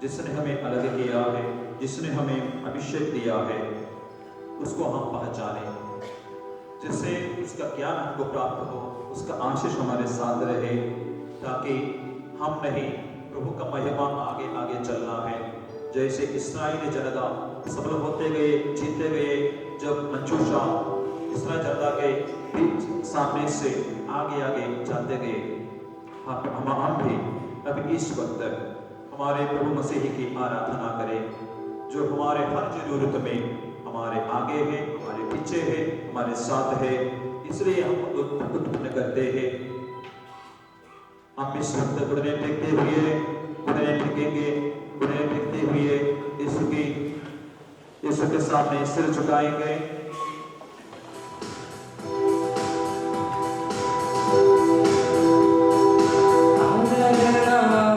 जिसने हमें अलग किया है, जिसने हमें अभिषेक दिया है, उसको हम पहचाने, जिससे उसका ज्ञान हमको प्राप्त हो, उसका आशीष हमारे साथ रहे, ताकि हम नहीं, प्रभु का महिमा आगे आगे चलना है। जैसे इस्राएली जनता सफल होते गए, जीते गए, जब मंजूषा इस्राएल जनता के बीच सामने से आगे आगे जाते गए, हम भी अभी इस वक्त हमारे प्रभु मसीह की आराधना करें, जो हमारे हर जरूरत में हमारे आगे है, हमारे पीछे है, हमारे साथ है। इसलिए हम उत्पन्न करते हैं। हम इस वक्त घुटने टेकते हुए, घुटने टेकेंगे, घुटने टेकते हुए यीशु के सामने सिर झुकाएंगे। Aradhana,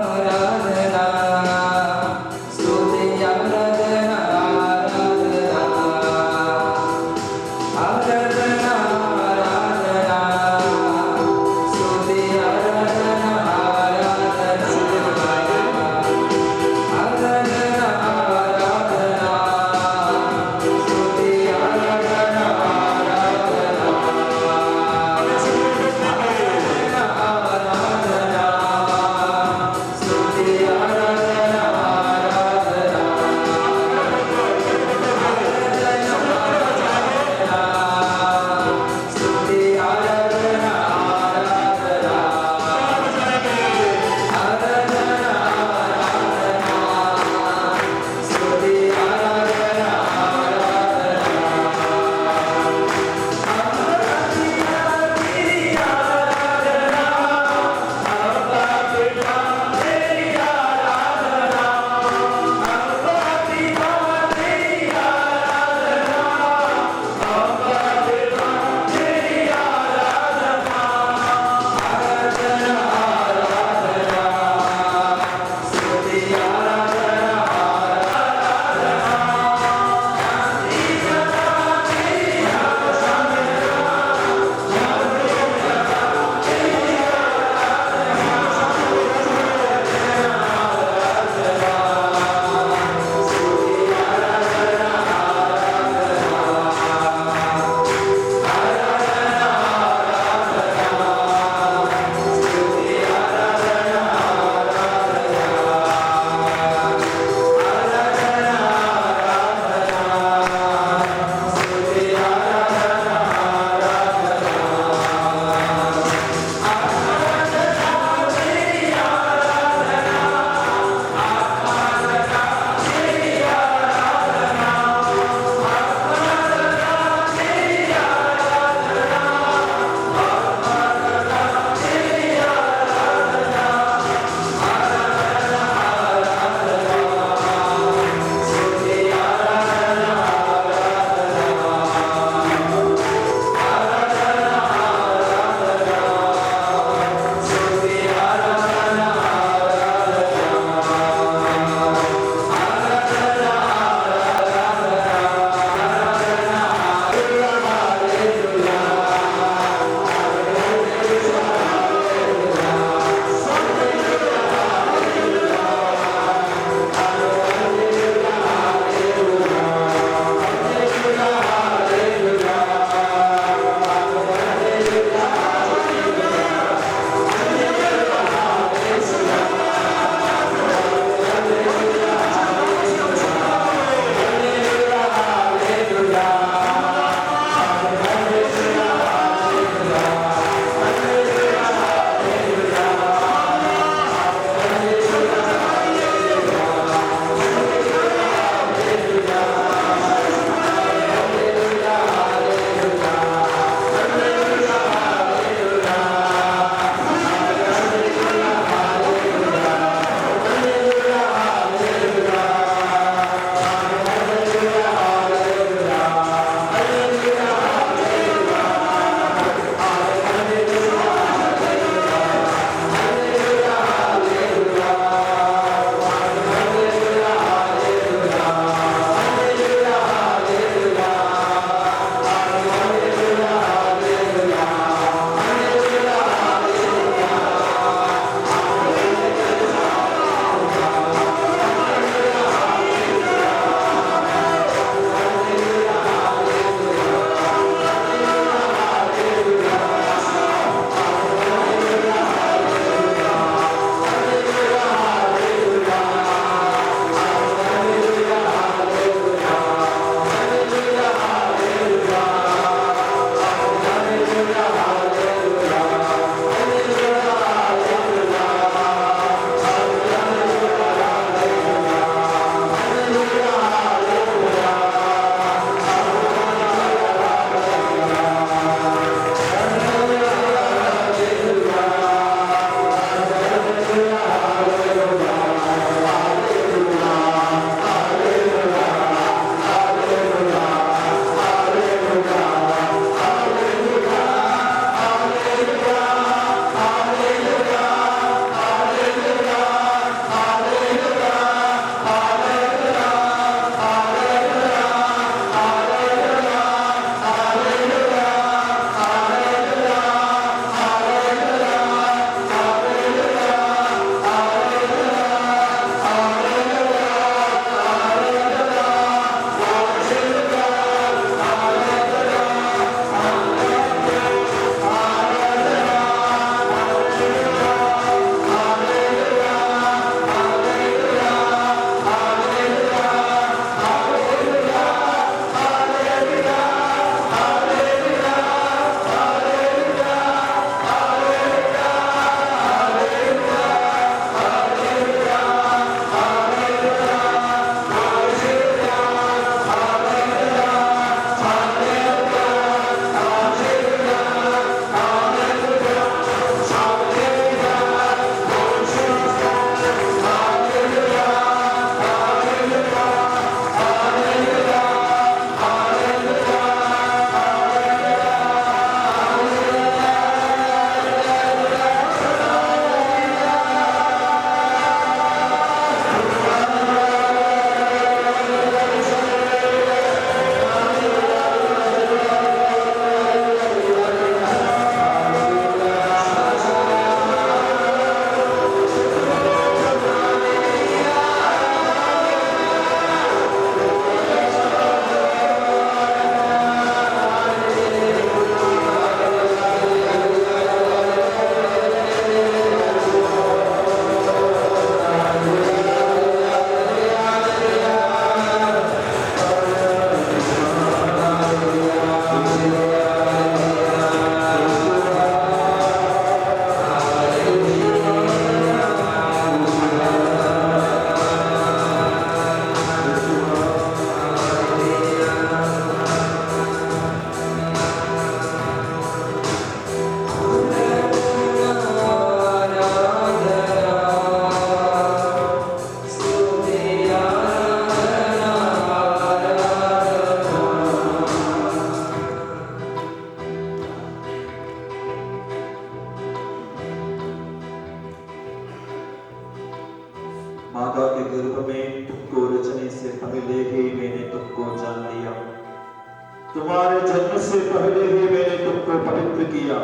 तुम्हारे जन्म से पहले ही मैंने तुमको पवित्र किया,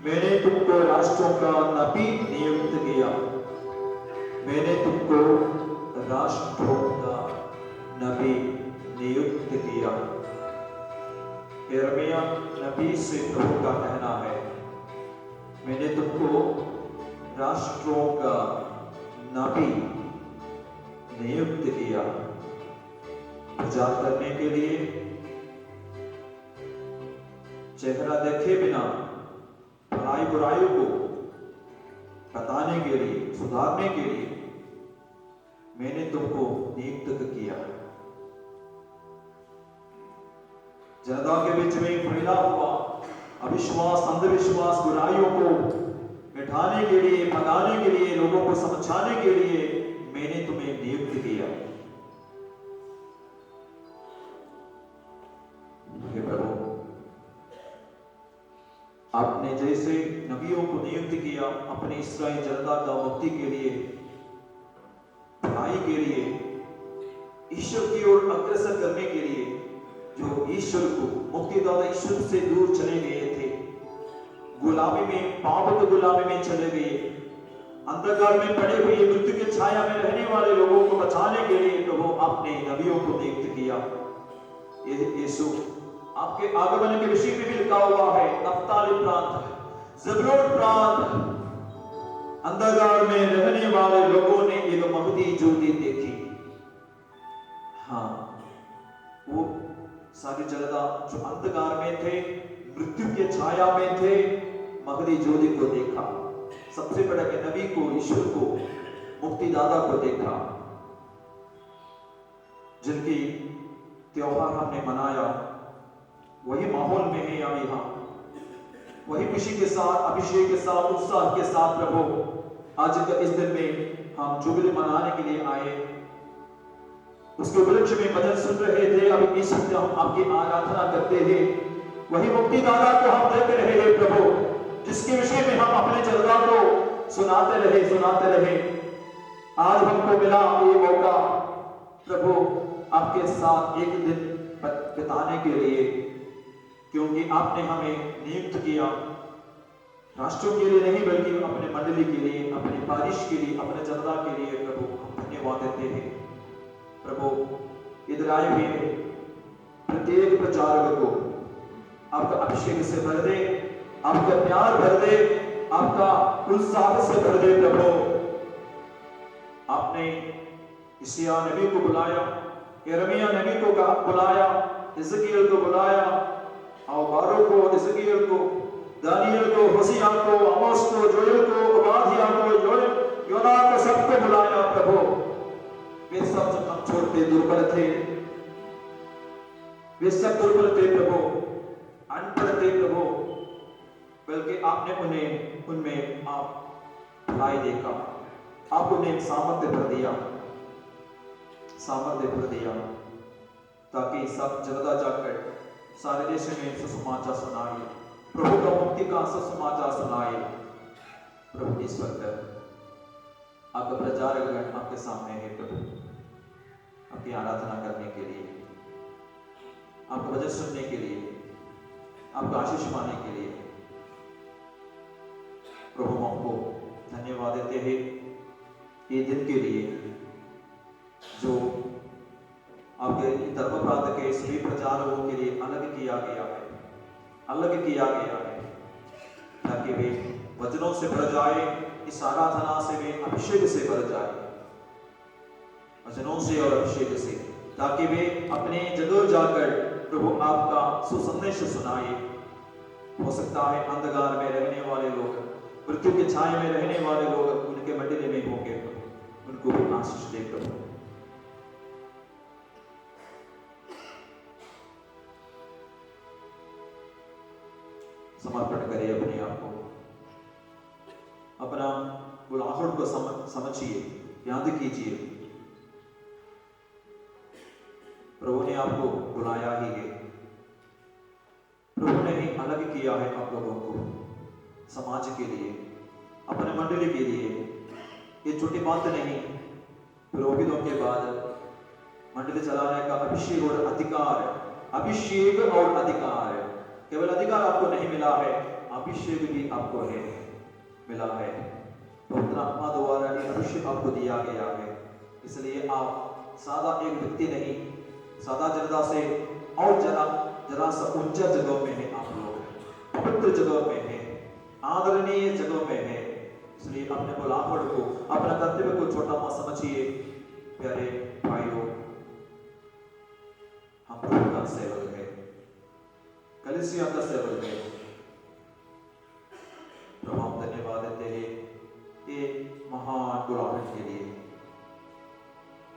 मैंने तुमको राष्ट्रों का नबी नियुक्त किया, मैंने तुमको राष्ट्रों का नबी नियुक्त किया। यिर्मयाह नबी से प्रभु का कहना है, मैंने तुमको राष्ट्रों का नबी नियुक्त किया, प्रचार करने के लिए, चेहरा देखे बिना भलाई बुराइयों को बताने के लिए, सुधारने के लिए मैंने तुमको नियुक्त किया। जनता के बीच में फैला हुआ अविश्वास, अंधविश्वास, बुराइयों को मिटाने के लिए, भगाने के लिए, लोगों को समझाने के लिए मैंने तुम्हें नियुक्त किया। हे प्रभु, आपने जैसे नबियों को नियुक्त किया अपने इस्राएल जनता का मुक्ति के लिए, भलाई के लिए, ईश्वर की ओर अग्रसर करने के लिए, जो ईश्वर को, मुक्तिदाता ईश्वर से दूर चले गए थे, गुलामी में, पाप की गुलामी में चले गए, अंधकार में पड़े हुए मृत्यु की छाया में रहने वाले लोगों को बचाने के लिए प्रभु आपने नबियों को नियुक्त किया। यीशु, आपके आगमन के विषय में भी लिखा हुआ है, नफ्ताली प्रांत, ज़बूलून प्रांत, अंधकार में रहने वाले लोगों ने एक महती ज्योति देखी। हाँ, वो सारी जनता जो अंधकार में थे, मृत्यु के छाया में थे, महती ज्योति को देखा, सबसे बड़ा के नबी को, ईश्वर को, मुक्तिदाता को देखा, जिनकी त्योहार हमने मनाया। वही माहौल में है हम यहाँ, वही खुशी के साथ, अभिषेक के साथ, उत्साह के साथ प्रभु आज का इस दिन में हम जुबली मनाने के लिए आए। उसके उपलक्ष्य में भजन सुन रहे थे, अभी इस वक्त हम आपकी आराधना करते हैं। वही मुक्तिदाता को हम देख रहे हैं प्रभु, जिसके विषय में हम अपने जनता को सुनाते रहे। आज हमको मिला ये मौका प्रभु आपके साथ एक दिन बिताने के लिए, क्योंकि आपने हमें नियुक्त किया राष्ट्रों के लिए नहीं, बल्कि अपने मंडली के लिए, अपने पारिश के लिए, अपने जनता के लिए प्रभु हम धन्यवाद देते हैं। प्रभु इधर आए हुए प्रत्येक प्रचारक को आपका अभिषेक से भर दे, आपका प्यार भर दे, आपका उत्साह से भर दे प्रभु। आपने यशायाह नबी को बुलाया, यिर्मयाह नबी को बुलाया, हिजकिय्याह को बुलाया, और बारूक को, हिजकिय्याह को, दानियल को, होशिया को, आमोस को, जोएल को, ओबादिया को, योना को, सबको बुलाया प्रभु। वे सब जब हम छोड़ते दुर्बल थे, वे सब दुर्बल थे प्रभु, अनपढ़ थे प्रभु, बल्कि आपने उनमें आप भलाई देखा, आप उन्हें सामर्थ्य भर दिया, ताकि सब जनता जाकर सारे देश में सुसमाचार सुनाए, प्रभु का मुक्ति का सुसमाचार सुनाए। प्रभु इस वक्त आपका प्रचारक आपके सामने है प्रभु, आपकी आराधना करने के लिए, आपका वचन सुनने के लिए, आपका आशीष पाने के लिए। प्रभु आपको धन्यवाद देते हैं ये दिन के लिए, जो आपके धर्म प्रांत के सभी प्रचारकों के लिए अलग किया गया है, ताकि वे वचनों से भर जाए, इस आराधना से वे अभिषेक से भर जाए, वचनों से और अभिषेक से, ताकि वे अपने जगह जाकर प्रभु आपका सुसंदेश सुनाए। हो सकता है अंधकार में रहने वाले लोग, मृत्यु के छाये में रहने वाले लोग उनके मंडली में होंगे, उनको भी आशीष दे प्रभु। समर्पण करिए अपने आप को, अपना बुलाहट को समझिए, याद कीजिए प्रभु ने आपको बुलाया ही है, प्रभु ने ही अलग किया है आप लोगों को समाज के लिए, अपने मंडली के लिए। ये छोटी बात नहीं, पुरोहितों के बाद मंडली चलाने का अभिषेक और अधिकार अभिषेक और अधिकार। केवल अधिकार आपको नहीं मिला है, अभिषेक भी आपको है मिला है। पवित्र आत्मा द्वारा ये अभिषेक आपको दिया गया है। इसलिए आप सादा एक व्यक्ति नहीं, सादा जनता से और जरा सा ऊंचा जगह में है। आप लोग पवित्र जगह में है, आदरणीय जगह में है। इसलिए अपने बुलाहट को, अपना कर्तव्य को छोटा मत समझिए। प्यारे भाइयों, हम प्रभु का सेवक है, कलीसिया का सेवक है। प्रभु हम धन्यवाद देते हैं ये महान बुलाहट के लिए।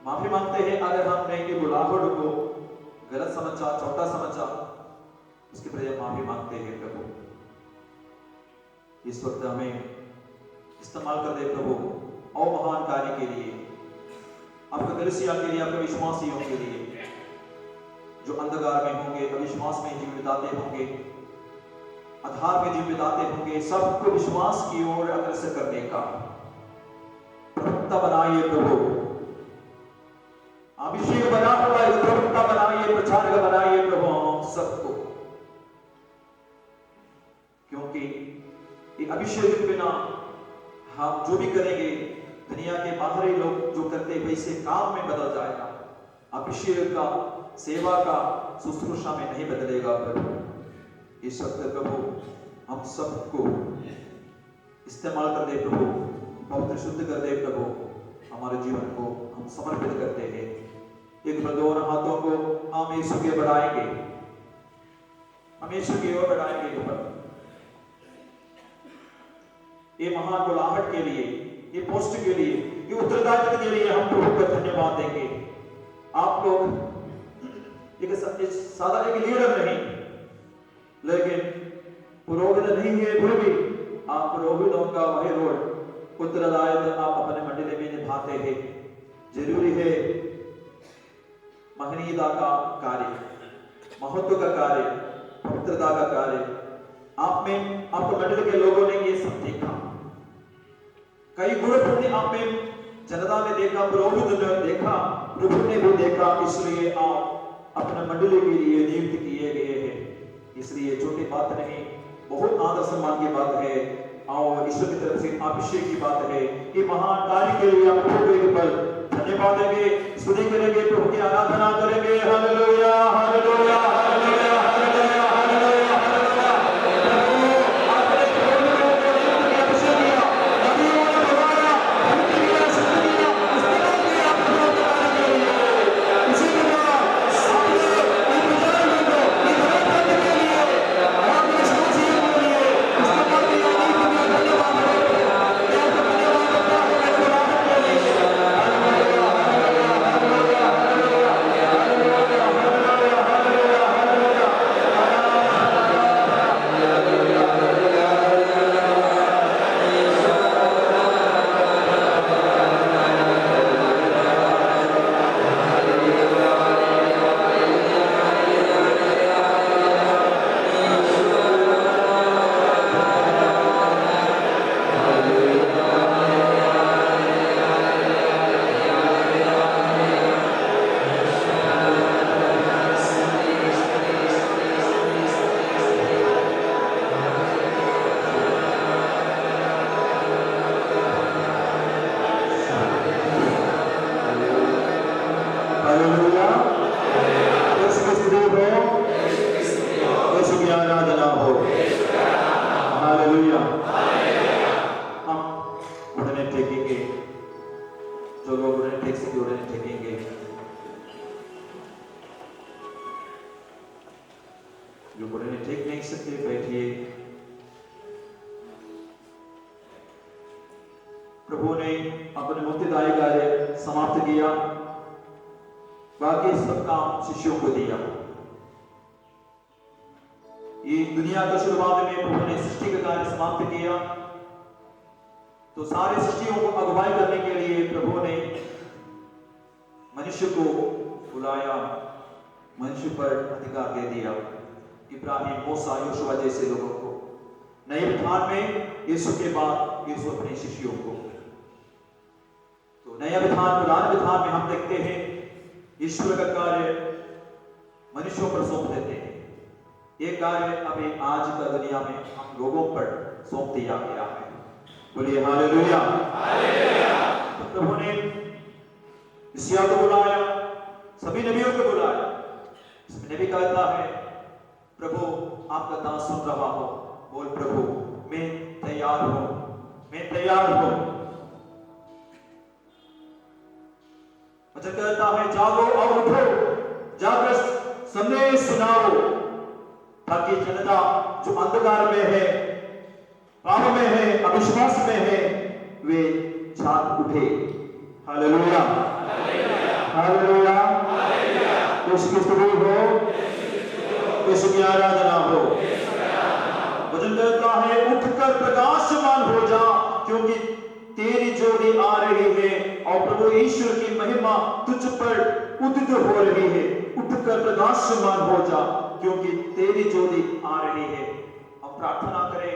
माफी मांगते हैं अगर हमने ये बुलाहट को गलत समझा, छोटा समझा, उसके प्रति माफी मांगते हैं प्रभु। इस वक्त हमें इस्तेमाल कर दे प्रभु और महान कार्य के लिए, आपके कलीसिया के लिए, आपके विश्वासियों के लिए जो अंधकार में होंगे, अविश्वास में जीवन बिताते होंगे, आधार में जीवन बिताते होंगे, सबको विश्वास की ओर अग्रसर करने का प्रवक्ता बनाइए प्रभु। अभिषेक बना हुआ है, प्रवक्ता बनाइए, प्रचारक बनाइए प्रभु हम सबको। क्योंकि ये अभिषेक के बिना हम जो भी करेंगे, दुनिया के बाहरी लोग जो करते वैसे काम में बदल जाएगा। अभिषेक का, सेवा का, शुश्रूषा में नहीं बदलेगा प्रभु। इस वक्त प्रभु हम सबको इस्तेमाल कर दे प्रभु, पवित्र शुद्ध कर दे प्रभु। हमारे जीवन को हम समर्पित करते हैं। एक बार दोनों हाथों को हम यीशु के बढ़ाएंगे, हम यीशु की ओर बढ़ाएंगे ऊपर। ये महान बुलाहट के लिए, ये पोस्ट के लिए, ये उत्तरदायित्व के लिए हम प्रभु को धन्यवाद देंगे। आप लोग एक सादा एक लीडर नहीं, लेकिन पुरोहित नहीं है, फिर भी आप पुरोहितों का वही रोल उत्तरदायित्व आप अपने मंडली में निभाते हैं। जरूरी है महनीयता का कार्य, महत्व का कार्य, पवित्रता का कार्य आप में, आपको मंडली के लोगों ने ये सब देखा। कई गुण अपने आप में जनता ने देखा, पुरोहित ने देखा, प्रभु ने भी देखा। इसलिए आप अपने मंडली के लिए नियुक्त किए गए हैं। इसलिए छोटी बात नहीं, बहुत आदर सम्मान की बात है और ईश्वर की तरफ से अभिषेक की बात है। ये महान कार्य के लिए आप प्रभु के बल धन्यवाद देंगे, स्तुति करेंगे, प्रभु की आराधना करेंगे। Hallelujah, hallelujah, hallelujah, hallelujah, hallelujah, hallelujah. प्रभु ने अपने मुक्तिदायी कार्य समाप्त किया, बाकी सब काम शिष्यों को दिया। ये दुनिया का शुरुआत में प्रभु ने सृष्टि का कार्य समाप्त किया, तो सारे सृष्टियों को अगुवाई करने के लिए प्रभु ने मनुष्य को बुलाया, मनुष्य पर अधिकार दे दिया। इब्राहिम, मूसा, यहोशुआ जैसे लोगों को। नए विधान में यीशु के बाद यीशु अपने शिष्यों को। तो नया विधान, पुराने विधान में हम देखते हैं ईश्वर का कार्य मनुष्यों पर सौंप देते हैं, ये कार्य अभी आज का दुनिया में हम लोगों पर सौंप दिया गया है। बोलिए हालेलुया। तो प्रभु ने यशायाह को बुलाया, सभी नबियों को बुलाया। इसमें नबी कहता है, प्रभु आपका दास सुन रहा हो, बोल प्रभु मैं तैयार हूं, मैं तैयार हूं। वचन कहता है, जागो और उठो, जाकर संदेश सुनाओ, ताकि जनता जो अंधकार में है, पाप में है, अविश्वास में है, वे जाग उठे। हालेलुया, हालेलुया, यीशु की स्तुति हो, यीशु की आराधना हो। वचन कहता है, उठकर प्रकाशमान हो जा, क्योंकि तेरी ज्योति आ रही है और प्रभु ईश्वर की महिमा तुझ पर उदित हो रही है। उठकर प्रकाशमान हो जा, क्योंकि तेरी ज्योति आ रही है। हम प्रार्थना करें,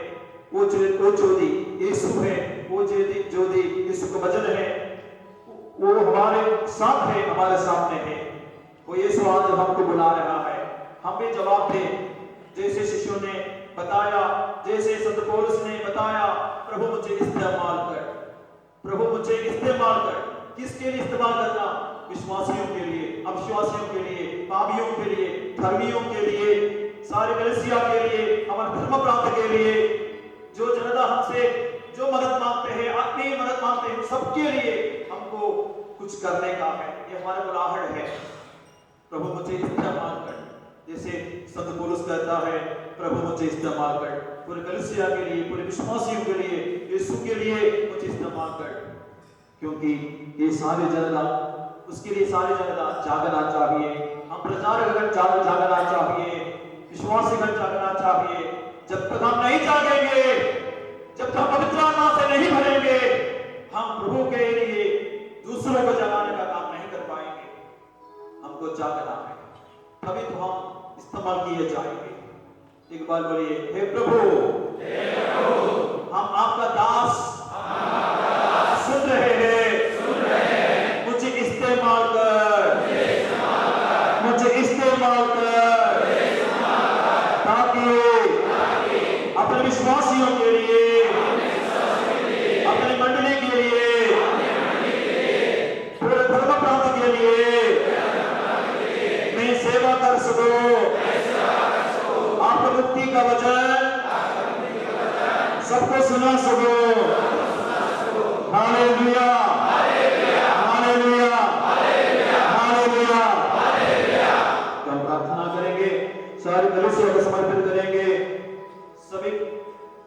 वो ज्योति यीशु है, वो ज्योति यीशु का वचन है, वो हमारे साथ है, हमारे सामने है। वो यीशु आज हमको बुला रहा है, हम भी जवाब दें। जैसे शिष्यों ने बताया, जैसे संत पौलुस ने बताया, प्रभु मुझे इस्तेमाल कर, प्रभु मुझे इस्तेमाल कर। किसके लिए इस्तेमाल करना? विश्वासियों के लिए, अविश्वासियों के लिए, पापियों के लिए, धर्मियों के लिए, सारे कलीसिया के लिए, हमारे धर्म प्रांत के लिए, जो जनता हमसे जो मदद मांगते हैं, अपनी मदद मांगते हैं, सबके लिए हमको कुछ करने का है। ये हमारा बुलाहट है, प्रभु मुझे इस्तेमाल कर। जैसे संत पौलुस कहता है, प्रभु मुझे इस्तेमाल कर, पूरे कलीसिया के लिए, पूरे विश्वासियों के लिए, यीशु के लिए मुझे इस्तेमाल कर। क्योंकि ये सारी जनता, उसके लिए सारी जनता जागना चाहिए। हम प्रचारकगण जागना चाहिए, विश्वासीगण जागना चाहिए। जब तक हम नहीं जागेंगे, जब तक पवित्र आत्मा से नहीं भरेंगे, हम प्रभु के लिए दूसरों को जगाने का काम नहीं कर पाएंगे। हमको जागना है, तभी तो हम इस्तेमाल किए जाएंगे। एक बार बोलिए, हे प्रभु, हम आपका दास सुन रहे हैं, मुझे इस्तेमाल कर, मुझे इस्तेमाल कर, ताकि अपने विश्वासियों के लिए, अपनी मंडली के लिए, पूरे धर्म प्रांत के लिए मैं सेवा कर सकूं। आपको मुक्ति का वचन सबको सुना सकूं। Hallelujah, hallelujah, hallelujah. तो हम प्रार्थना करेंगे, सारे कलीसिया को समर्पित करेंगे। सभी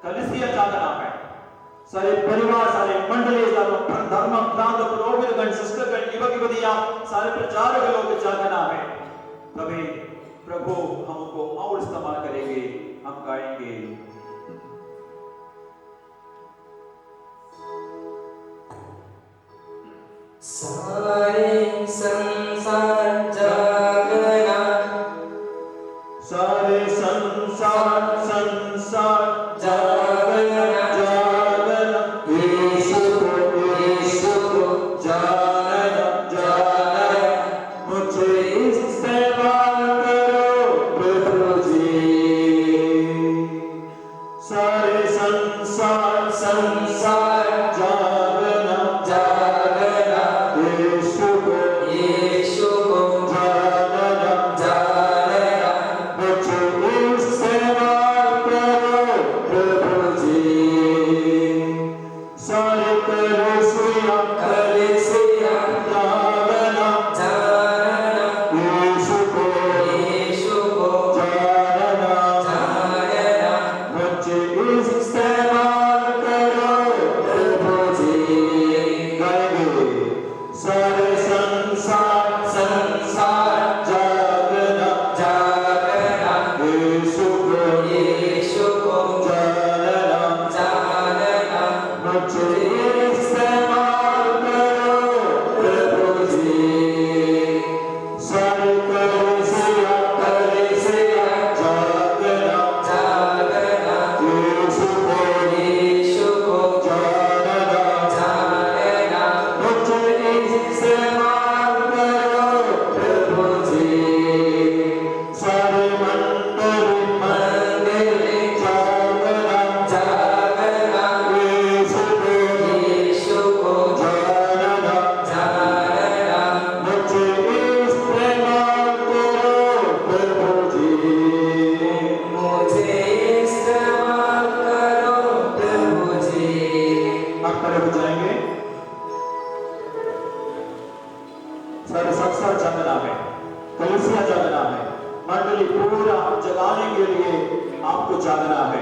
कलीसिया जागना है, सारे परिवार, सारे मंडली, धर्म प्रांत, पुरोहितगण, सिस्टरगण, युवक युवतियां, सारे प्रचारक लोग जागना है। तभी प्रभु हमको और इस्तेमाल करेंगे। हम गाएंगे, सारे संसार जागना, सारे संसार जागना, जागना, यीशु को जागना, जागना, मुझे इस्तेमाल करो प्रभु जी। सारे संसार जागना, जागना, यीशु संसार जागना है, कलीसिया जागना है, मंडली पूरा जगाने के लिए आपको जागना है,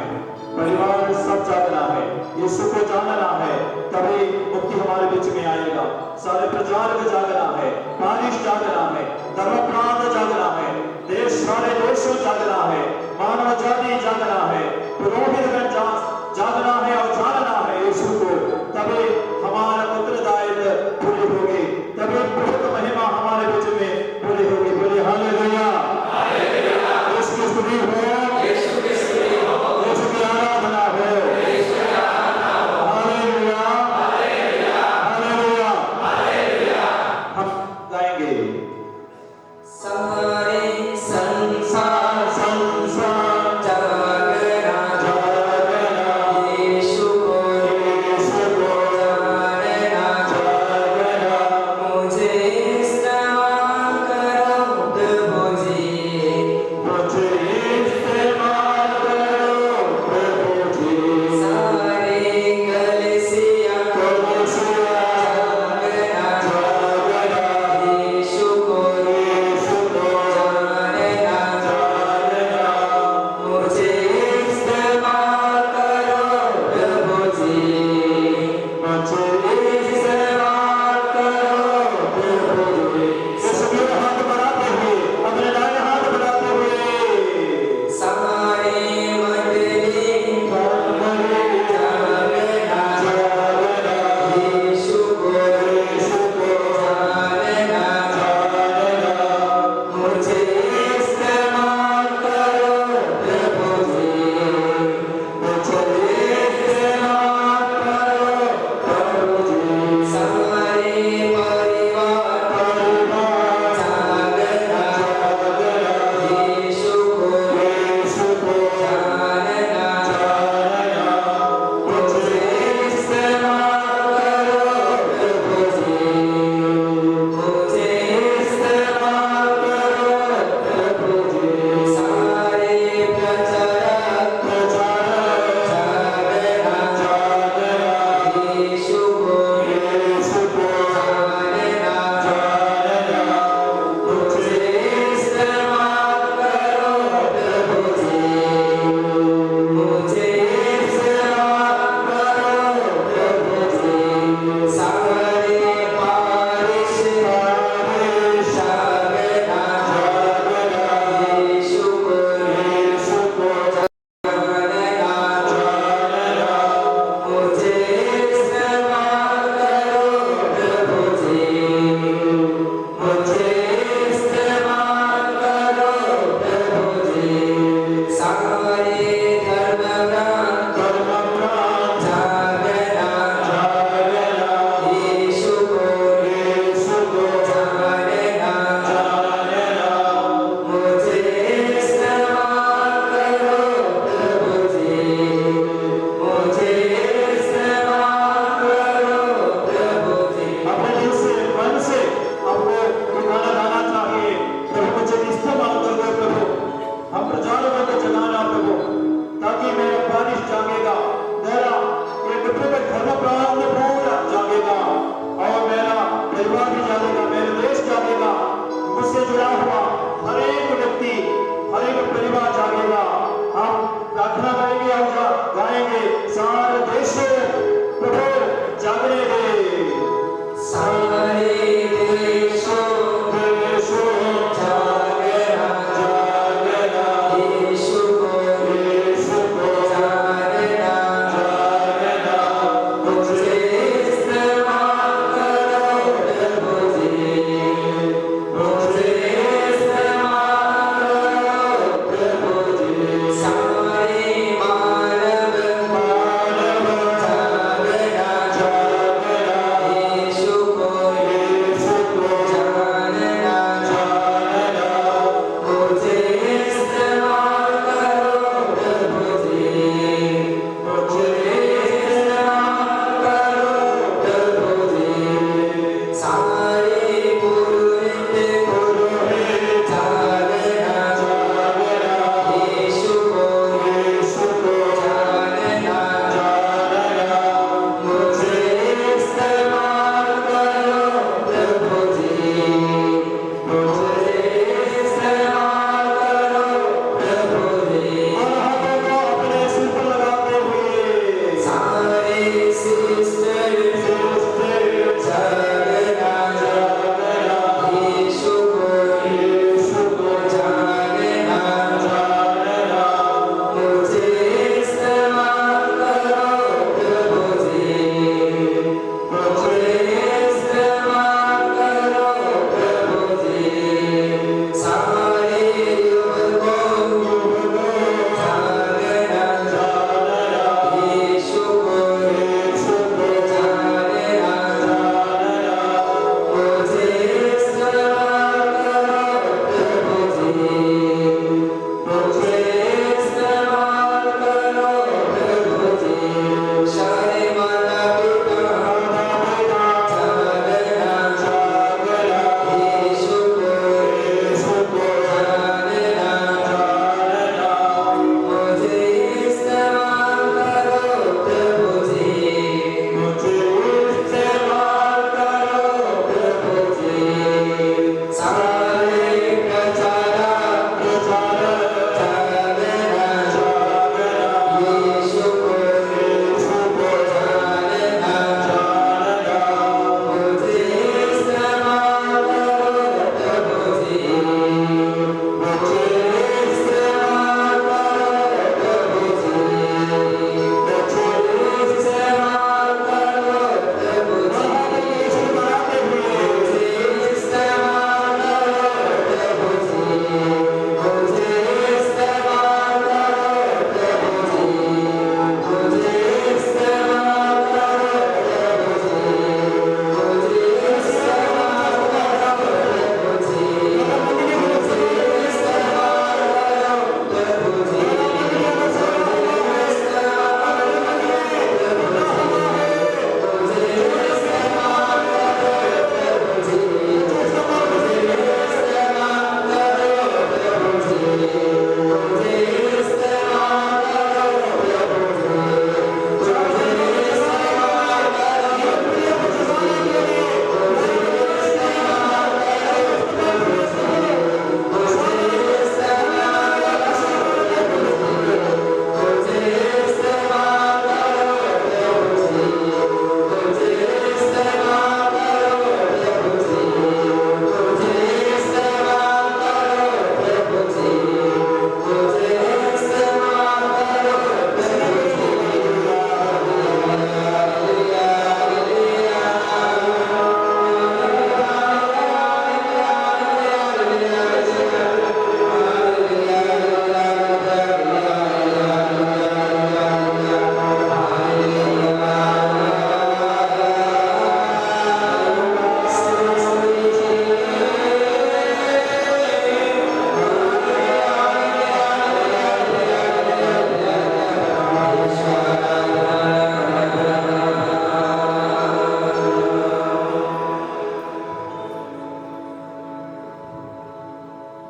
परिवार सब जागना है, यीशु को जानना है, तभी मुक्ति हमारे बीच में आएगा। सारे प्रचार को जागना है, बारिश जागना है, धर्म प्रांत जागना है, देश सारे देशों जागना है, मानव जाति जागना है, पुरोहितगण जागना है और जानना है यीशु को, तभी हमारा उत्तरदायित्व पूरी होगी, तभी बहुत महिमा हमारे बीच में पूरी होगी। बोले हालेलुया, यीशु की स्तुति हो, यीशु की आराधना हो, हालेलुया, हालेलुया। हम गाएंगे सारे संसार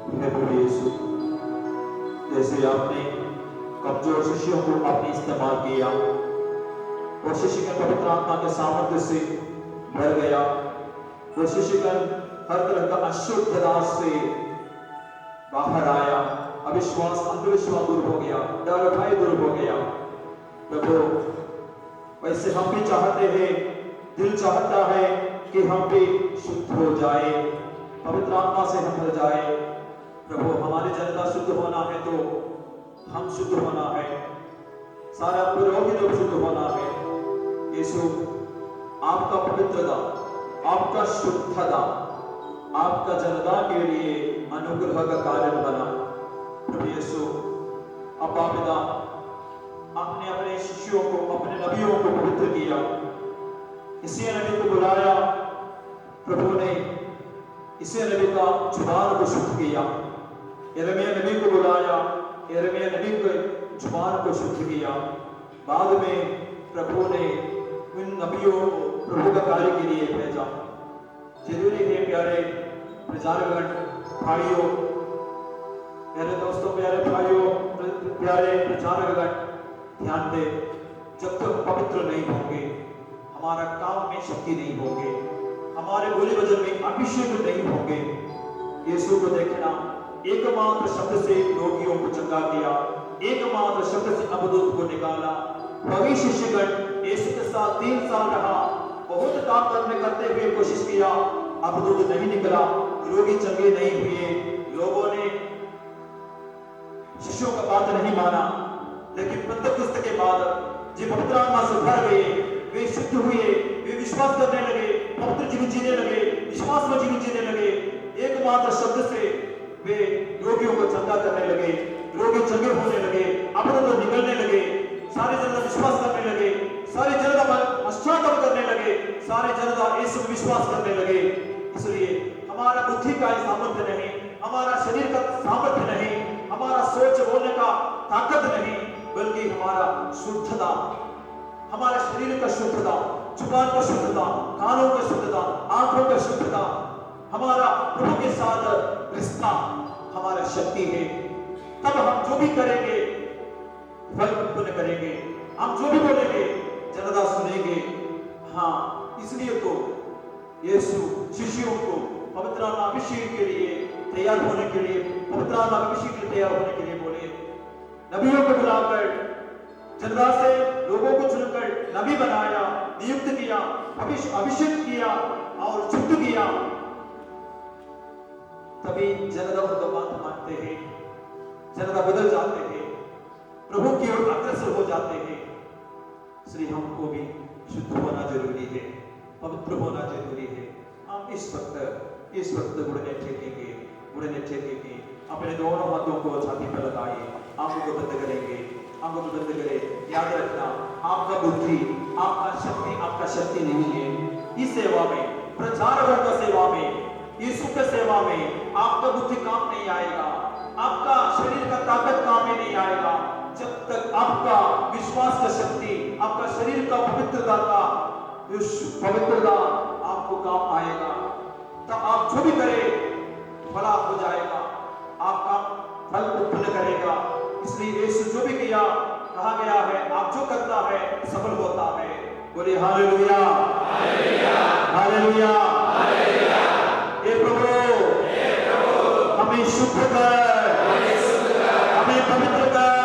हे प्रभु यीशु, जैसे आपने कमजोर शिष्यों को आपने इस्तेमाल किया और शिष्यगण पवित्र आत्मा के सामर्थ्य से भर गया, वो शिष्यगण हर तरह का अशुद्धता से बाहर आया, अविश्वास अंधविश्वास दूर हो गया, डर भय दूर हो गया। प्रभु वैसे हम भी चाहते हैं, दिल चाहता है कि हम भी शुद्ध हो जाए, पवित्र आत्मा से हम भर जाए। प्रभु हमारी जनता शुद्ध होना है तो हम शुद्ध होना है, सारा पुरोहित शुद्ध होना है। यीशु, आपका पवित्रता, आपका शुद्धता, आपका जनता के लिए अनुग्रह का कारण बना। प्रभु यीशु, अब्बा पिता, आपने अपने शिष्यों को, अपने नबियों को पवित्र किया, इसी नबी को बुलाया, प्रभु ने इसी नबी का जुबान को शुद्ध किया। यिर्मयाह नबी को बुलाया, यिर्मयाह नबी के जुबान को शुद्ध किया। बाद में प्रभु ने उन नबियों को प्रभु का कार्य के लिए भेजा। जरूरी है प्यारे प्रचारगण भाइयों, प्यारे दोस्तों, प्यारे भाइयों, प्यारे प्रचारगण, ध्यान दे, जब तक पवित्र नहीं होंगे, हमारा काम में शक्ति नहीं होगी, हमारे बोली वचन में अभिषेक नहीं होंगे। यीशु को देखना, एकमात्र शब्द से रोगियों को चंगा किया, एकमात्र शब्द से अबदूत को निकाला। वही शिष्यगण यीशु के साथ 3 साल रहा, बहुत काम करते हुए कोशिश किया, अबदूत नहीं निकला, रोगी चंगे नहीं हुए। लोगों ने शिष्यों का बात नहीं माना, लेकिन पेंतकुस्त के बाद जो पवित्र आत्मा से भर गए, वे शुद्ध हुए, वे विश्वास करने लगे, पवित्र जीवन जीने लगे, विश्वास में जीवन जीने लगे। एकमात्र शब्द से वे रोगियों को चंगा करने लगे, रोगी चंगे होने लगे, अबदूत निकलने लगे, सारी जनता विश्वास करने लगे, सारी जनता पश्चाताप करने लगे, सारी जनता यीशु में विश्वास करने लगे। इसलिए हमारा बुद्धि का सामर्थ्य नहीं, हमारा शरीर का सामर्थ्य नहीं, हमारा सोच बोलने का ताकत नहीं, बल्कि हमारा शुद्धता, हमारा शरीर का शुद्धता, जुबान का शुद्धता, कानों का शुद्धता, आंखों का शुद्धता, हमारा प्रभु के साथ रिश्ता हमारा शक्ति है। तब हम जो भी करेंगे फल उत्पन्न करेंगे, हम जो भी बोलेंगे जनता सुनेंगे। हाँ, इसलिए तो यीशु शिष्यों को पवित्र आत्मा अभिषेक के लिए तैयार होने के लिए, पवित्र आत्मा अभिषेक के लिए तैयार होने के लिए बोले, नबियों को बुलाकर, जनता से लोगों को चुनकर नबी बनाया, नियुक्त किया, अभिषेक किया और शुद्ध किया। तभी जनता उनका बात मानते हैं, जनता बदल जाते हैं, प्रभु की ओर अग्रसर हो जाते हैं। इसलिए हमको भी शुद्ध होना जरूरी है, पवित्र होना जरूरी है। हम इस वक्त गुड़ने ठेकेंगे, अपने दोनों हाथों को छाती पर लगाइए, आंखों को बंद करेंगे, आंखों को बंद करें। याद रखना, आपका बुद्धि, आपका शक्ति नहीं है। इस सेवा में, प्रचारकों का सेवा में, यीशु के सेवा में आपका बुद्धि काम नहीं आएगा, आपका शरीर का ताकत काम में नहीं आएगा, जब तक आपका विश्वास का शक्ति, आपका शरीर का पवित्रता आपको काम आएगा। तब आप जो भी करें फला हो जाएगा, आपका फल उत्पन्न करेगा। इसलिए यीशु जो भी किया, कहा गया है, आप जो करता है सफल होता है। बोले हालेलुया, हालेलुया, हालेलुया। हे प्रभु, हमें शुद्ध कर, हमें पवित्र कर,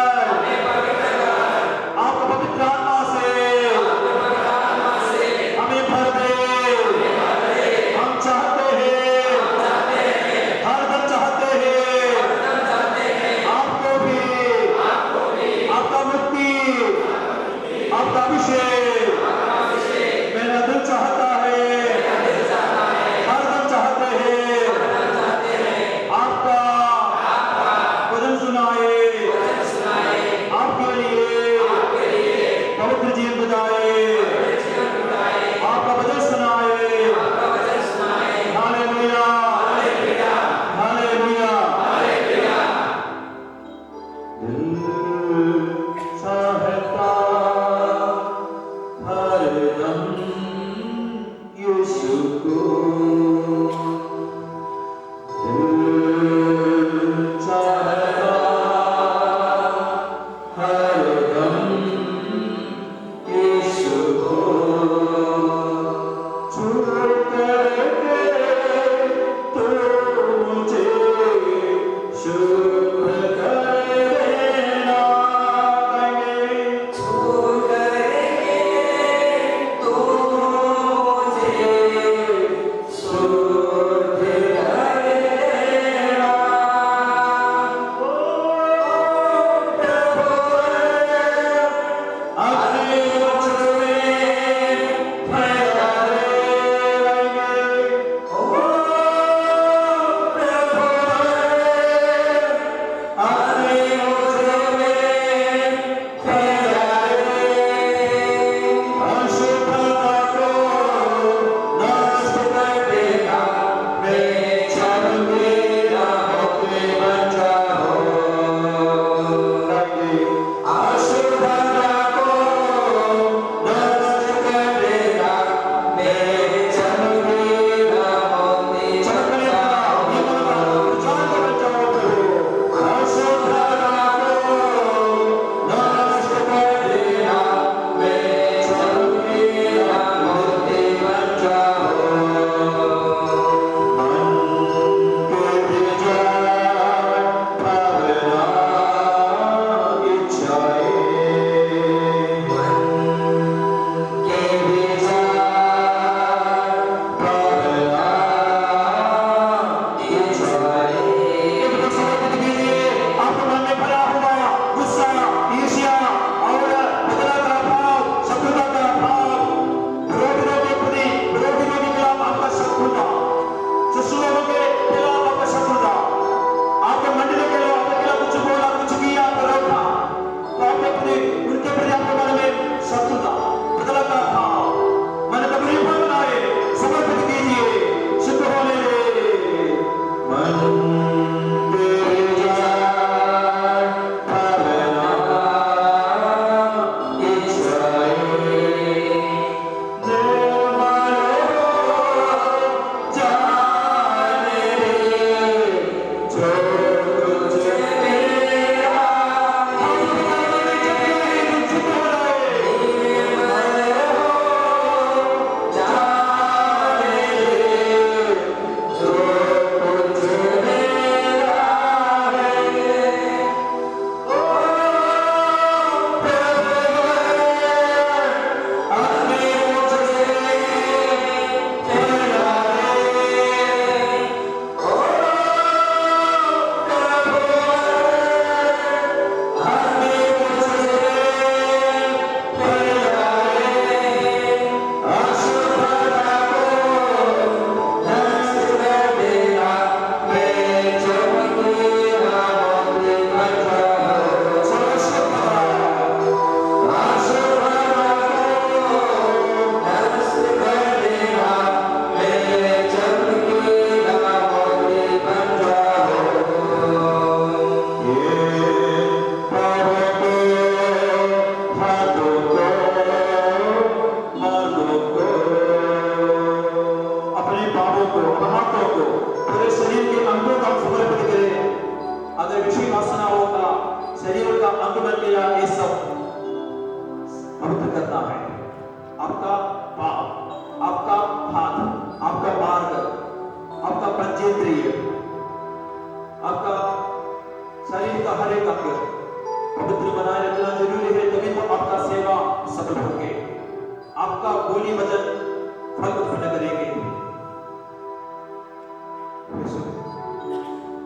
आपका पवित्र आत्मा से हमें भर दे। हम चाहते हैं, हरदम चाहते हैं आपको भी, आपका मुक्ति, आपका अभिषेक। मेरा दिल चाहता है, हरदम चाहते हैं आपका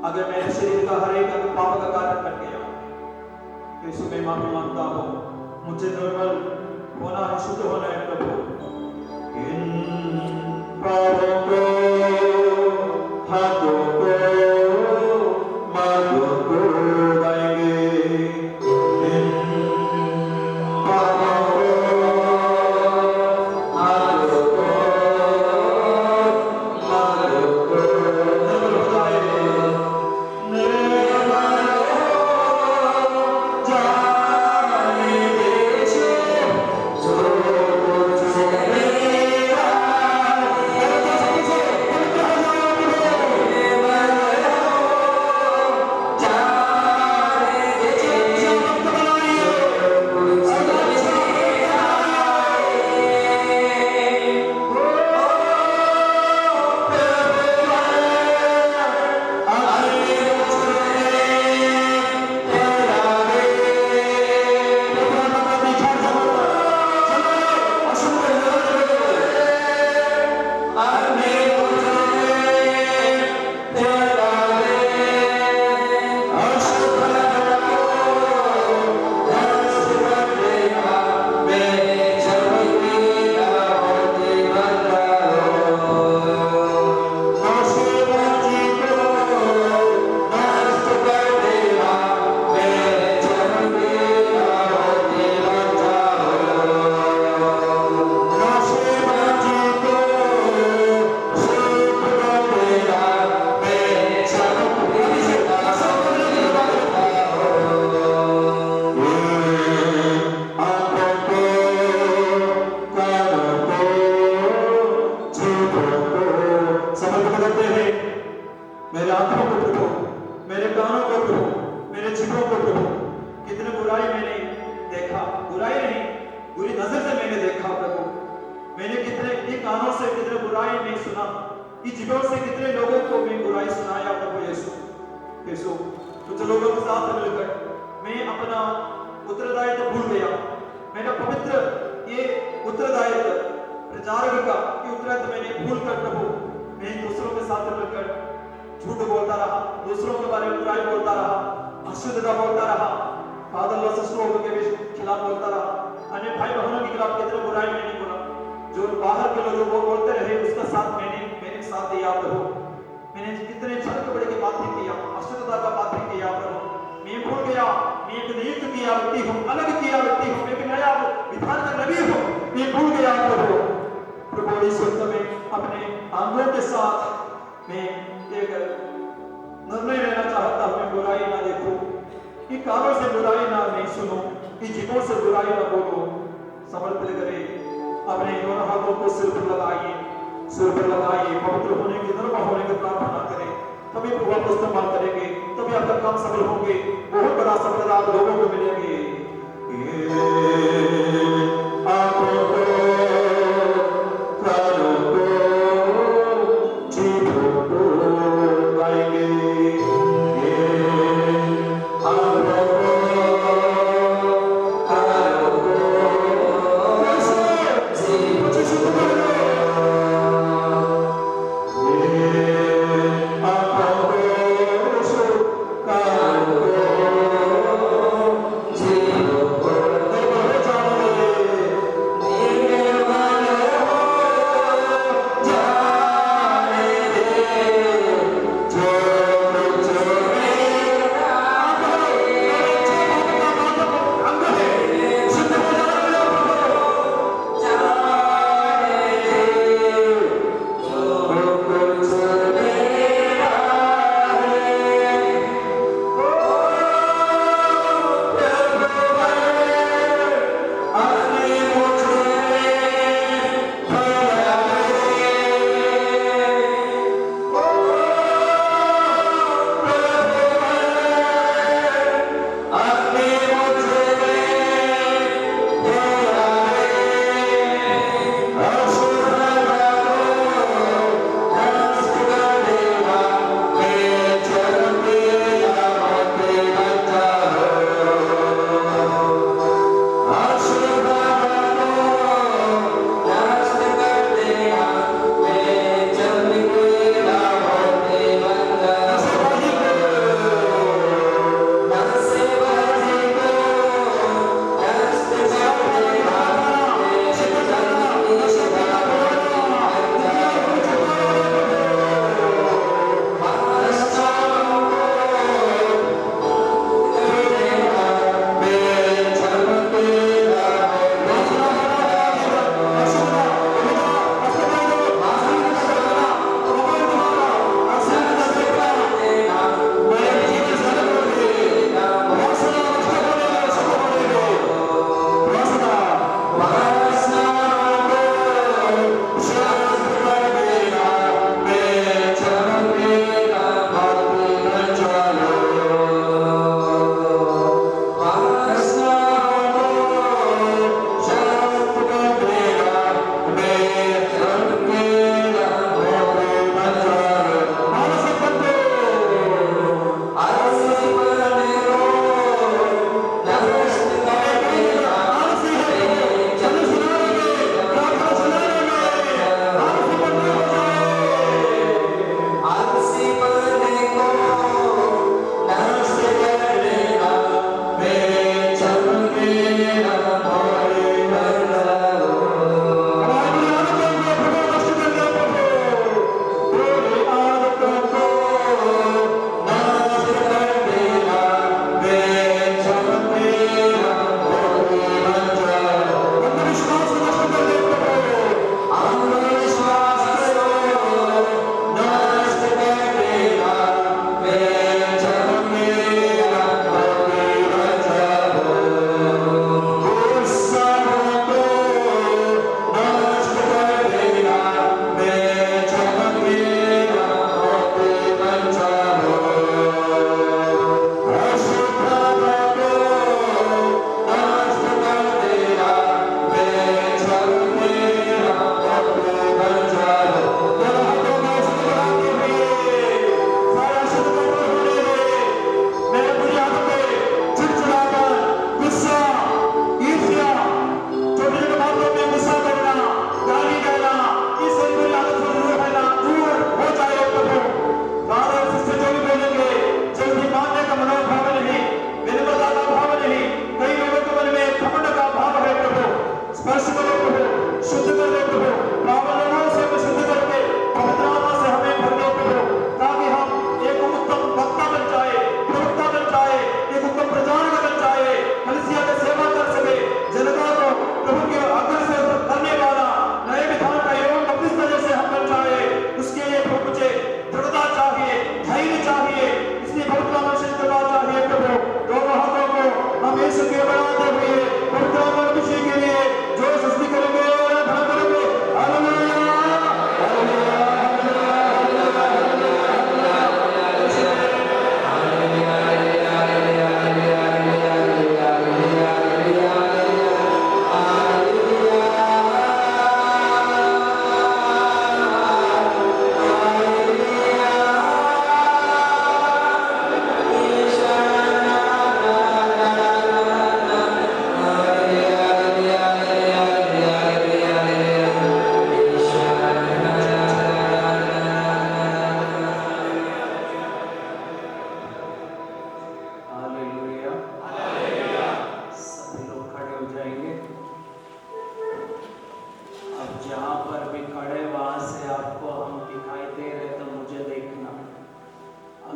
अगर मेरे शरीर का हर एक अंग पाप का कारण बन गया, तो यीशु मैं माफी मांगता हूँ। मुझे निर्मल होना है, शुद्ध होना है प्रभु। इन पापों को, हाथों को, मार्गों को गाएंगे। इन पापों को, हाथों को, मार्गों को निर्मल हो जाए, निर्मल हो जाने दे जो तुझसे मेरा मेरे आंखों को प्रभु, मेरे कानों को प्रभु, मेरे जीभों को प्रभु, कितने बुराई मैंने देखा, बुराई नहीं, बुरी नजर से मैंने देखा प्रभु। मैंने कितने ये कानों से कितने बुराई नहीं सुना, ये जीभों से कितने लोगों को मैं बुराई सुनाया प्रभु यीशु। कुछ लोगों के साथ मिलकर मैं अपना उत्तरदायित्व भूल गया। मेरा पवित्र ये उत्तरदायित्व प्रचारक का ये उत्तरदायित्व मैंने भूल कर प्रभु, मैं दूसरों के साथ मिलकर झूठ बोलता रहा, दूसरों के बारे में बुराई बोलता रहा, अशुद्धता बोलता रहा, फादर लॉ सिस्टरों के खिलाफ बोलता रहा, अन्य भाई बहनों के खिलाफ कितने बुराई मैंने बोला। जो बाहर के लोग वो बोलते रहे उसका साथ मैंने साथ दिया प्रभु। मैंने कितने छल कपड़े की बातें किया, अशुद्धता का बातें किया प्रभु। मैं भूल गया, मैं एक नियुक्त किया व्यक्ति हूँ, अलग किया व्यक्ति हूँ, मैं एक नया विधान का नबी हूँ, मैं भूल गया प्रभु। प्रभु इस वक्त में अपने आंगों के साथ मैं एक निर्णय लेना चाहता हूं, मैं बुराई ना देखूं, कि कानों से बुराई ना नहीं सुनूं, कि जीभों से बुराई ना बोलूं। समर्पित करें, अपने दोनों हाथों को सिर पर लगाइए, पवित्र होने की, निर्मल होने की प्रार्थना करें। तभी प्रभु आपको इस्तेमाल करेंगे, तभी आपका काम सफल होंगे, बहुत बड़ा सफलता आप लोगों को मिलेगी। आंखों को, कानों को, जीभों को गाएंगे। आंखों को, कानों को,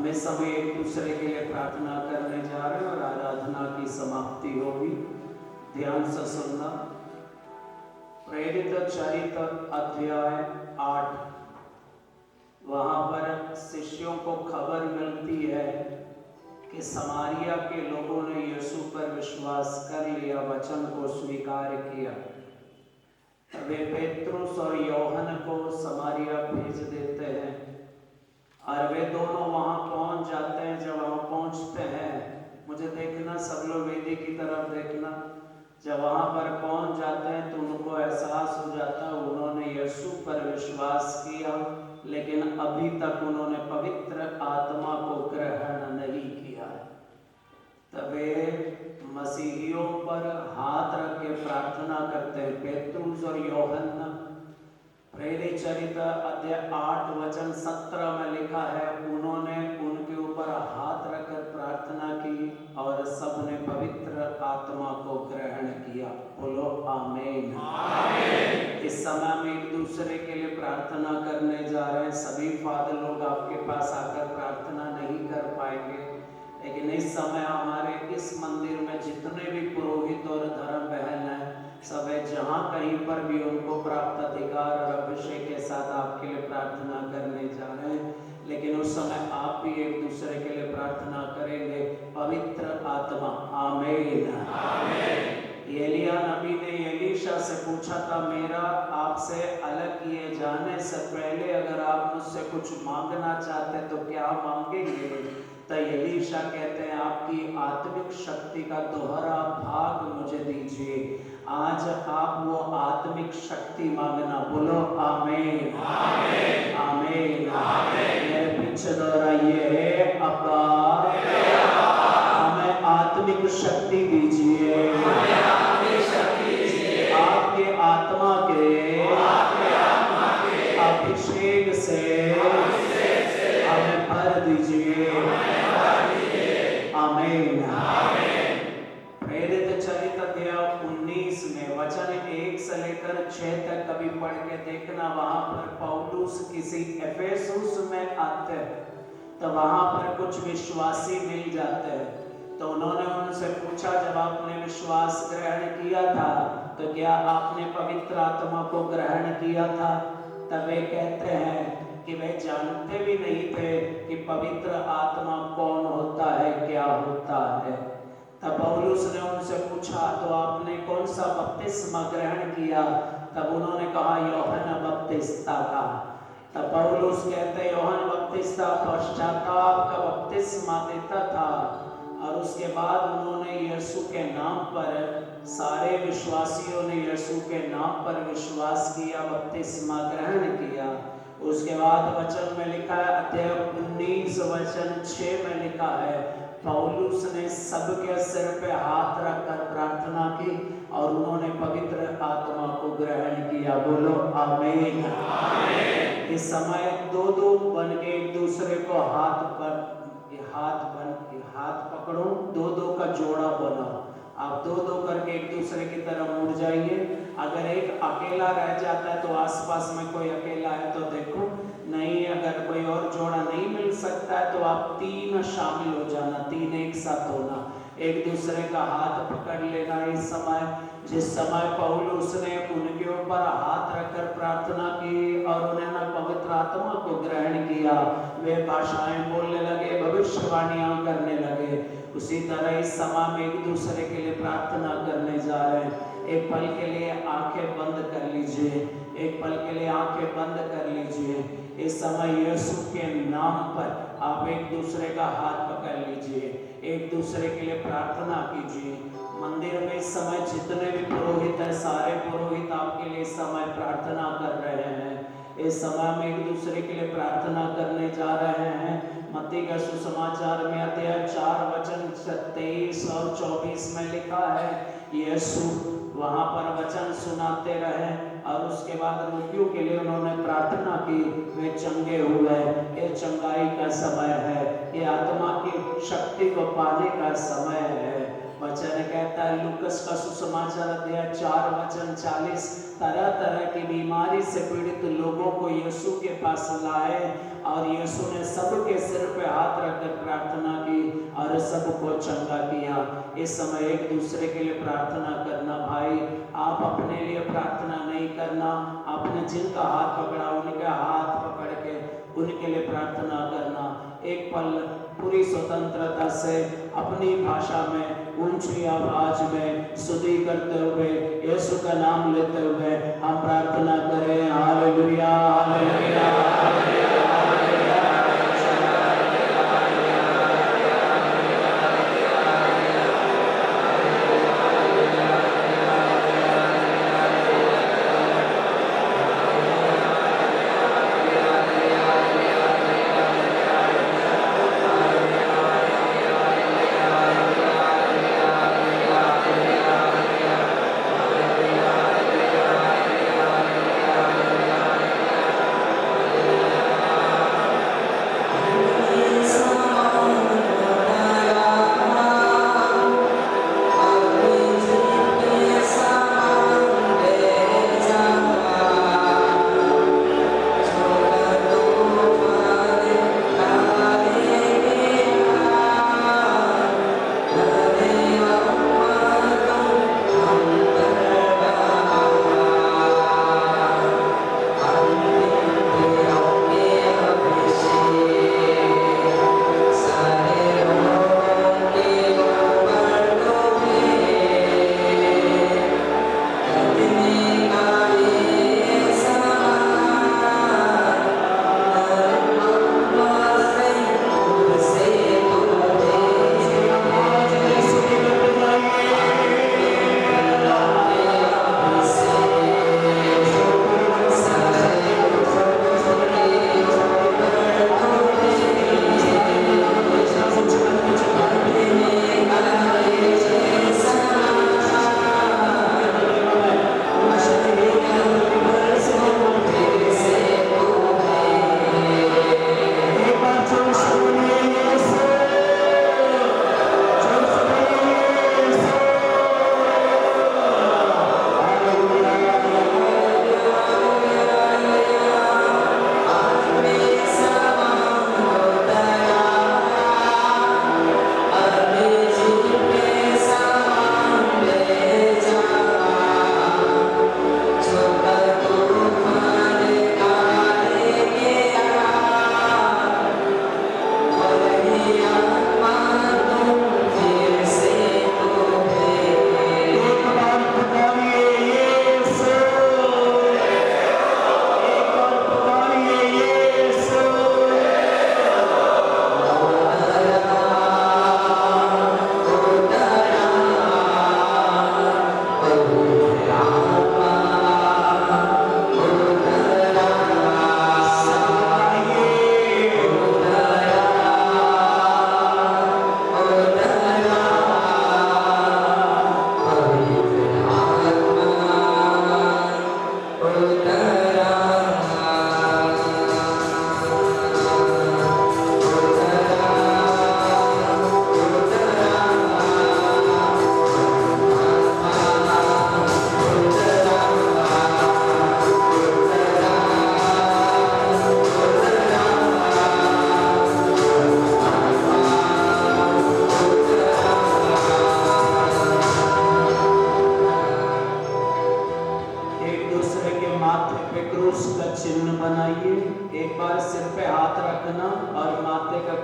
हमें सभी एक दूसरे के लिए प्रार्थना करने जा रहे हैं और आराधना की समाप्ति होगी। ध्यान से सुनना। प्रेरित चरित्र अध्याय 8, वहां पर शिष्यों को खबर मिलती है कि समारिया के लोगों ने यीशु पर विश्वास कर लिया, वचन को स्वीकार किया। वे पेत्रुस और यूहन्ना को समारिया भेज देते हैं और वे दोनों वहां पहुंच जाते हैं। जब वहां पहुंचते हैं, मुझे देखना, सब लोग वेदी की तरफ देखना। जब वहां पर पहुंच जाते हैं तो उनको एहसास हो जाता है उन्होंने यीशु पर विश्वास किया, लेकिन अभी तक उन्होंने पवित्र आत्मा को ग्रहण नहीं किया। तब वे मसीहियों पर हाथ रख के प्रार्थना करते हैं। पेत्रुस और यूहन्ना, प्रेरित चरित्र अध्याय 8 वचन 17 में लिखा है, उन्होंने उनके ऊपर हाथ रखकर प्रार्थना की और सबने पवित्र आत्मा को ग्रहण किया। बोलो आमीन। इस समय हम एक दूसरे के लिए प्रार्थना करने जा रहे हैं। सभी फादर लोग आपके पास आकर प्रार्थना नहीं कर पाएंगे, लेकिन इस समय हमारे इस मंदिर में जितने भी पुरोहित और धर्म बहन हैं, सब जहाँ कहीं पर भी उनको प्राप्त अधिकार और अभिषेक के साथ आपके लिए प्रार्थना करने जा रहे हैं। लेकिन उस समय आप भी एक दूसरे के लिए प्रार्थना करेंगे। पवित्र आत्मा, आमीन। एलिया नबी ने एलीशा से पूछा था, मेरा आपसे अलग किए जाने से पहले अगर आप मुझसे कुछ मांगना चाहते तो क्या मांगेंगे? तो एलीशा कहते हैं, आपकी आत्मिक शक्ति का दोहरा भाग मुझे दीजिए। आज आप वो आत्मिक शक्ति मांगना। बोलो आमीन, आमीन, आमीन। मेरे पीछे दोहराइए, अब्बा हमें आत्मिक शक्ति दीजिए, आपके आत्मा के अभिषेक से हमें भर दीजिए। आमीन। प्रेरित चरित्र अध्याय 19 में वचन 1 से लेकर 6 तक कभी पढ़ के देखना। वहां पर पौलुस किसी एफेसुस में आते हैं, तो वहां पर कुछ विश्वासी मिल जाते हैं। तो उन्होंने उनसे पूछा, जब आपने विश्वास ग्रहण किया था तो क्या आपने पवित्र आत्मा को ग्रहण किया था? तब वे कहते हैं कि वे जानते भी नहीं थे कि पवित्र आत्मा कौन होता है, क्या होता है। तब पौलुस ने उनसे पूछा, तो आपने कौन सा बपतिस्मा ग्रहण किया? तब उन्होंने कहा, यूहन्ना बपतिस्मा का। तब पौलुस कहते, यूहन्ना बपतिस्मा पश्चाताप का बपतिस्मा देता था, और उसके बाद उन्होंने यीशु के नाम पर, सारे विश्वासियों ने यीशु के नाम पर विश्वास किया, बपतिस्मा ग्रहण किया। उसके बाद वचन में लिखा है, अध्याय 19 वचन 6 में लिखा है, पौलुस ने सबके सिर पे हाथ रखकर प्रार्थना की और उन्होंने पवित्र आत्मा को ग्रहण किया। बोलो आमीन। इस समय दो बन के एक दूसरे को हाथ पकड़ो, दो का जोड़ा बनाओ। आप दो करके एक दूसरे की तरफ मुड़ जाइए। अगर एक अकेला रह जाता है तो आसपास में कोई अकेला है तो देखो, नहीं अगर कोई और जोड़ा नहीं मिल सकता है तो आप 3 शामिल हो जाना, 3 एक साथ होना, एक दूसरे का हाथ पकड़ लेना। इस समय जिस समय पौलुस ने उनके ऊपर हाथ रखकर प्रार्थना की और उन्होंने पवित्र आत्मा को ग्रहण किया, वे भाषाएं बोलने लगे, भविष्यवाणियां करने लगे। उसी तरह इस समय में एक दूसरे के लिए प्रार्थना करने जा रहे हैं। एक पल के लिए आंखें बंद कर लीजिए, एक पल के लिए आंखें बंद कर लीजिए। इस समय यीशु के नाम पर आप एक दूसरे का हाथ पकड़ लीजिए, एक दूसरे के लिए प्रार्थना कीजिए। मंदिर में इस समय जितने भी पुरोहित हैं, सारे पुरोहित आपके लिए इस समय प्रार्थना कर रहे हैं। इस समय हम एक दूसरे के लिए प्रार्थना करने जा रहे हैं। मत्ती का सुसमाचार में अध्याय 4 वचन 23 और 24 में लिखा है, यीशु वहां पर वचन सुनाते रहे और उसके बाद रोगियों के लिए उन्होंने प्रार्थना की, वे चंगे हुए। ये चंगाई का समय है, ये आत्मा की शक्ति को पाने का समय है। वचन कहता है लूकस का सुसमाचार अध्याय 4 वचन 40, तरह तरह की बीमारी से पीड़ित लोगों को यीशु के पास लाए और यीशु ने सबके सिर पे हाथ रखकर प्रार्थना की और सबको चंगा किया। इस समय एक दूसरे के लिए प्रार्थना करना भाई, आप अपने लिए प्रार्थना नहीं करना, आपने जिनका हाथ पकड़ा उनके हाथ पकड़ के उनके लिए प्रार्थना करना। एक पल पूरी स्वतंत्रता से अपनी भाषा में ऊंची आवाज में स्तुति करते हुए यीशु का नाम लेते हुए हम प्रार्थना करें। Hallelujah hallelujah hallelujah.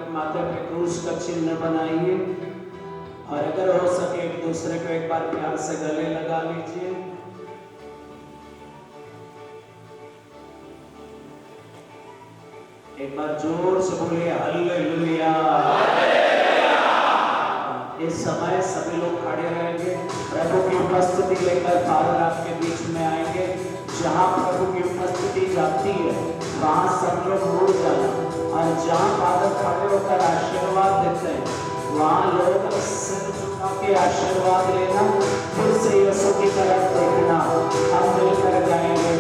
माथे पे क्रूस का चिन्ह बनाइए और अगर हो सके एक दूसरे को एक बार प्यार से गले लगा लीजिए। एक बार जोर से बोलिए हालेलुया। इस समय सभी लोग खड़े रहेंगे, प्रभु की उपस्थिति लेकर फादर आपके बीच में आएंगे। जहाँ प्रभु की उपस्थिति जाती है वहाँ सब लोग मुड़ जाना, और जहाँ फादर खड़े होकर आशीर्वाद देते हैं वहाँ लोग सिर झुका के आशीर्वाद लेना, फिर से यीशु की तरफ देखना। हम मिलकर गाएंगे